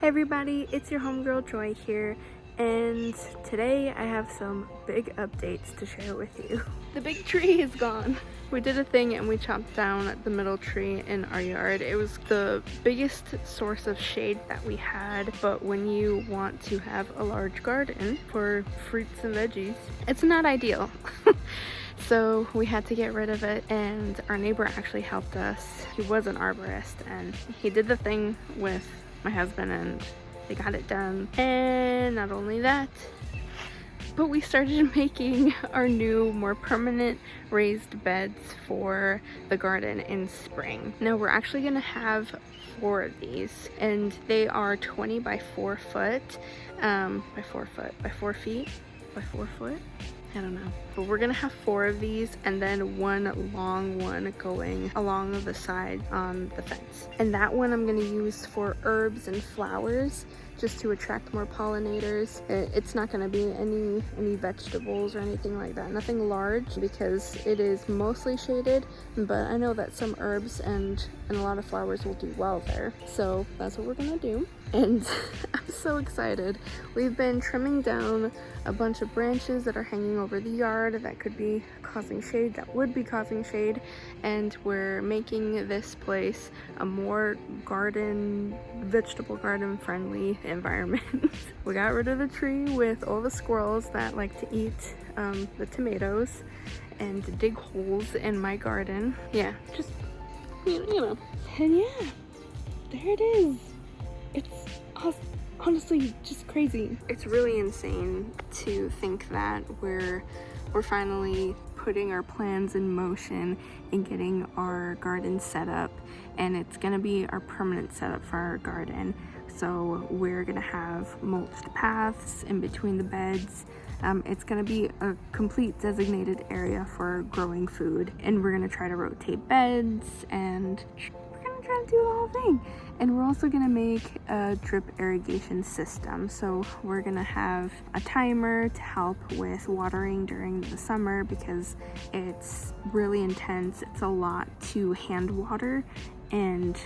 Hey everybody, it's your homegirl Joy here, and today I have some big updates to share with you. The big tree is gone. We did a thing and we chopped down the middle tree in our yard. It was the biggest source of shade that we had, but when you want to have a large garden for fruits and veggies, it's not ideal. So we had to get rid of it, and our neighbor actually helped us. He was an arborist and he did the thing with my husband and they got it done. And not only that, but we started making our new, more permanent raised beds for the garden in spring. Now we're actually gonna have 4 of these, and they are 20 by 4 foot, by 4 feet. I don't know, but we're gonna have 4 of these and then one long one going along the side on the fence. And that one I'm gonna use for herbs and flowers, just to attract more pollinators. It's not gonna be any vegetables or anything like that, nothing large, because it is mostly shaded, but I know that some herbs and a lot of flowers will do well there. So that's what we're gonna do. And I'm so excited. We've been trimming down a bunch of branches that are hanging over the yard that could be causing shade, that would be causing shade, and we're making this place a more vegetable garden friendly environment. We got rid of the tree with all the squirrels that like to eat the tomatoes and dig holes in my garden. Yeah, just, you know. And yeah, there it is. It's honestly just crazy. It's really insane to think that we're finally putting our plans in motion and getting our garden set up, and it's gonna be our permanent setup for our garden. So we're gonna have mulched paths in between the beds. It's gonna be a complete designated area for growing food, and we're gonna try to rotate beds, and we're gonna try to do the whole thing. And we're also gonna make a drip irrigation system. So we're gonna have a timer to help with watering during the summer, because it's really intense. It's a lot to hand water. And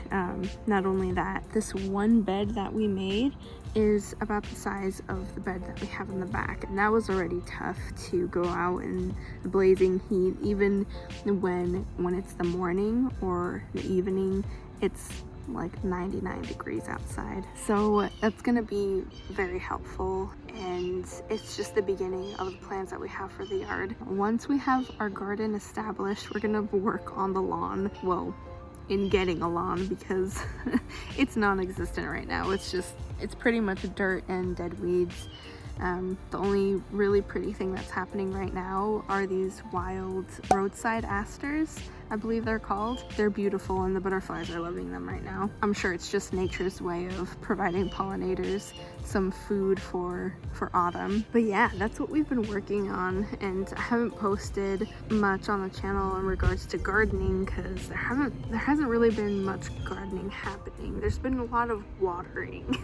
not only that, this one bed that we made is about the size of the bed that we have in the back, and that was already tough to go out in the blazing heat. Even when it's the morning or the evening, it's like 99 degrees outside. So that's gonna be very helpful, and it's just the beginning of the plans that we have for the yard. Once we have our garden established, we're gonna work on the lawn. Well, in getting a lawn, because it's non-existent right now. It's pretty much dirt and dead weeds. The only really pretty thing that's happening right now are these wild roadside asters, I believe they're called. They're beautiful and the butterflies are loving them right now. I'm sure it's just nature's way of providing pollinators some food for autumn. But yeah, that's what we've been working on, and I haven't posted much on the channel in regards to gardening because there hasn't really been much gardening happening. There's been a lot of watering.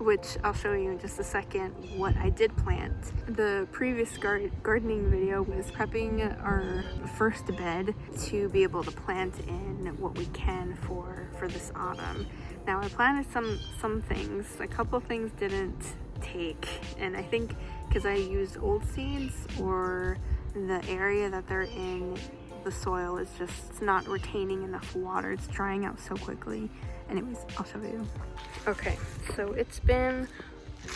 Which I'll show you in just a second what I did plant. The previous gardening video was prepping our first bed to be able to plant in what we can for this autumn. Now I planted some things. A couple things didn't take, and I think because I used old seeds, or the area that they're in, the soil is just, it's not retaining enough water. It's drying out so quickly. Anyways, I'll show you. Okay, so it's been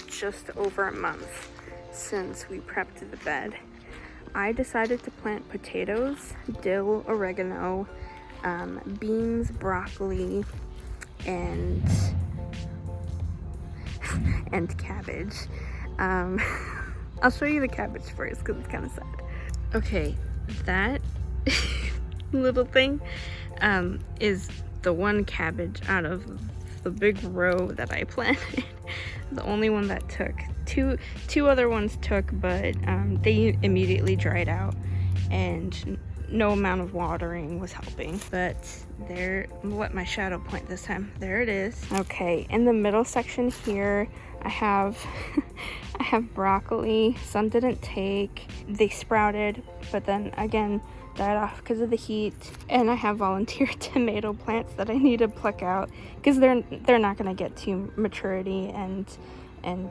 just over a month since we prepped the bed. I decided to plant potatoes, dill, oregano, beans, broccoli, and cabbage. I'll show you the cabbage first because it's kind of sad. Okay, that little thing is the one cabbage out of the big row that I planted. The only one that took. Two other ones took, but they immediately dried out, and no amount of watering was helping. But there, I'm gonna let my shadow point this time. There it is. Okay, in the middle section here, I have broccoli. Some didn't take. They sprouted, but then again, died off because of the heat, and I have volunteer tomato plants that I need to pluck out because they're not going to get to maturity and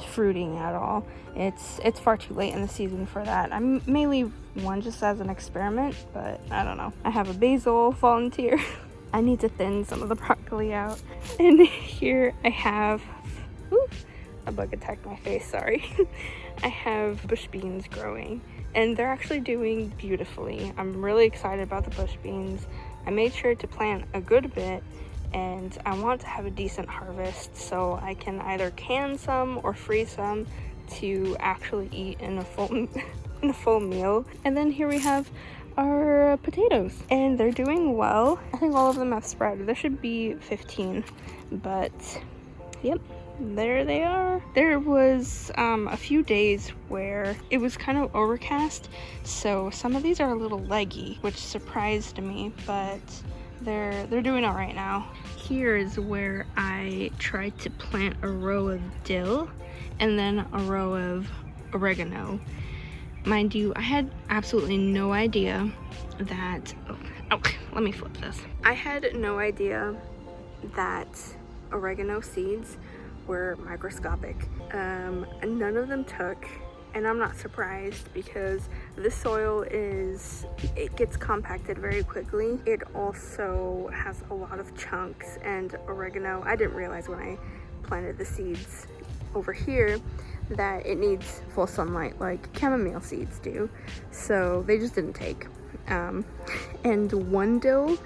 fruiting at all. It's far too late in the season for that. I may leave one just as an experiment, but I don't know. I have a basil volunteer. I need to thin some of the broccoli out. And here I have, ooh, a bug attacked my face, sorry. I have bush beans growing, and they're actually doing beautifully. I'm really excited about the bush beans. I made sure to plant a good bit, and I want to have a decent harvest so I can either can some or freeze some to actually eat in a full meal. And then here we have our potatoes, and they're doing well. I think all of them have sprouted. There should be 15, but yep, there they are. There was a few days where it was kind of overcast, so some of these are a little leggy, which surprised me, but they're doing all right now. Here is where I tried to plant a row of dill and then a row of oregano. Mind you, I had absolutely no idea that, let me flip this. I had no idea that oregano seeds were microscopic. None of them took, and I'm not surprised because this soil it gets compacted very quickly. It also has a lot of chunks, and oregano, I didn't realize when I planted the seeds over here that it needs full sunlight like chamomile seeds do, so they just didn't take. And one dill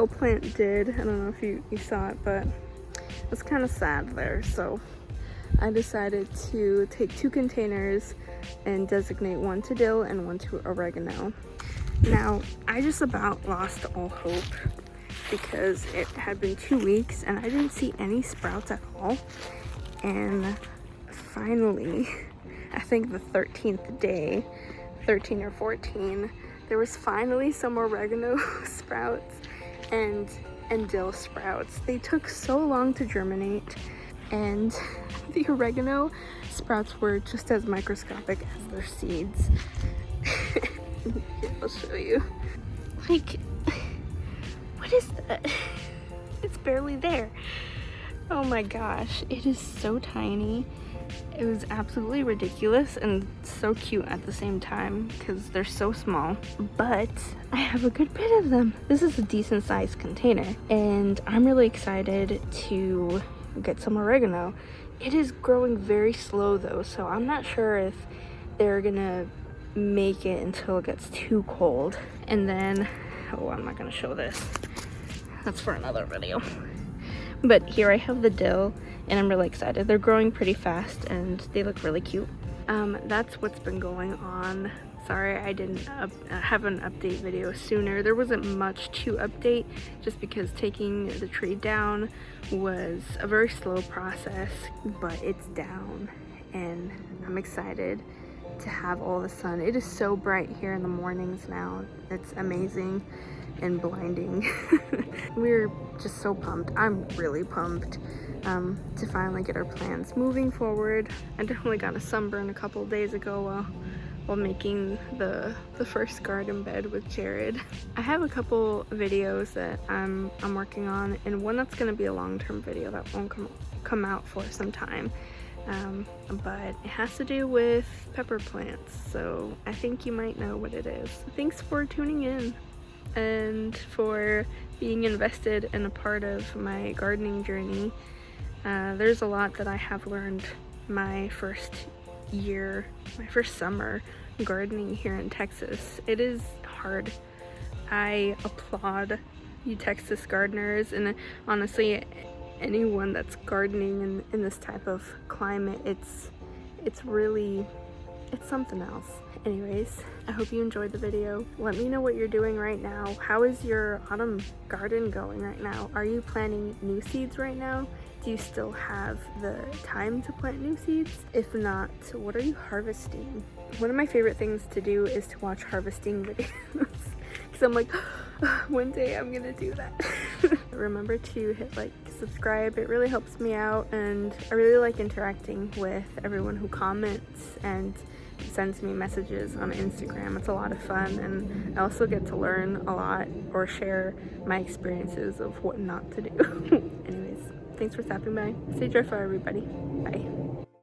plant did. I don't know if you saw it, but it was kind of sad there, so I decided to take 2 containers and designate one to dill and one to oregano. Now, I just about lost all hope because it had been 2 weeks and I didn't see any sprouts at all. And finally, I think the 13th day, 13 or 14, there was finally some oregano sprouts and dill sprouts. They took so long to germinate, and the oregano sprouts were just as microscopic as their seeds. Here, I'll show you. Like, what is that? It's barely there. Oh my gosh, it is so tiny. It was absolutely ridiculous and so cute at the same time because they're so small, but I have a good bit of them. This is a decent sized container, and I'm really excited to get some oregano. It is growing very slow though, so I'm not sure if they're gonna make it until it gets too cold. And then, oh, I'm not gonna show this. That's for another video. But here I have the dill, and I'm really excited. They're growing pretty fast and they look really cute. That's what's been going on. Sorry I didn't have an update video sooner. There wasn't much to update just because taking the tree down was a very slow process, but it's down and I'm excited to have all the sun. It is so bright here in the mornings now. It's amazing and blinding. We're just so pumped. I'm really pumped to finally get our plans moving forward. I definitely got a sunburn a couple days ago while making the first garden bed with Jared. I have a couple videos that I'm working on, and one that's going to be a long-term video that won't come out for some time. But it has to do with pepper plants, so I think you might know what it is. Thanks for tuning in and for being invested in a part of my gardening journey. There's a lot that I have learned my first summer gardening here in Texas. It is hard. I applaud you Texas gardeners, and honestly anyone that's gardening in this type of climate. It's something else. Anyways, I hope you enjoyed the video. Let me know what you're doing right now. How is your autumn garden going right now? Are you planting new seeds right now? Do you still have the time to plant new seeds? If not, what are you harvesting? One of my favorite things to do is to watch harvesting videos because I'm like, one day I'm gonna do that. remember to hit like, subscribe. It really helps me out, and I really like interacting with everyone who comments and sends me messages on Instagram. It's a lot of fun, and I also get to learn a lot or share my experiences of what not to do. Anyways, thanks for stopping by. Stay joyful, everybody. Bye.